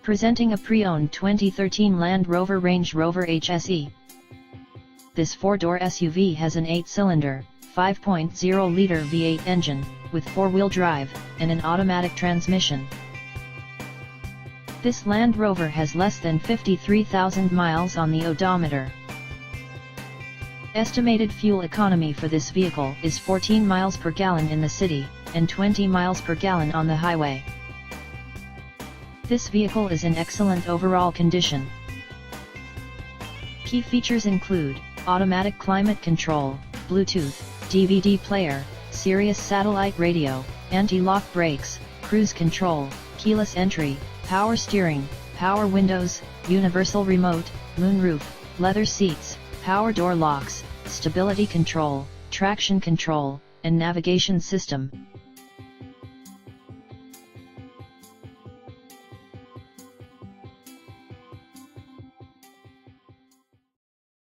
Presenting a pre-owned 2013 Land Rover Range Rover HSE. This 4-door SUV has an 8-cylinder, 5.0-liter V8 engine, with 4-wheel drive, and an automatic transmission. This Land Rover has less than 53,000 miles on the odometer. Estimated fuel economy for this vehicle is 14 miles per gallon in the city, and 20 miles per gallon on the highway. This vehicle is in excellent overall condition. Key features include automatic climate control, Bluetooth, DVD player, Sirius satellite radio, anti-lock brakes, cruise control, keyless entry, power steering, power windows, universal remote, moonroof, leather seats, power door locks, stability control, traction control, and navigation system.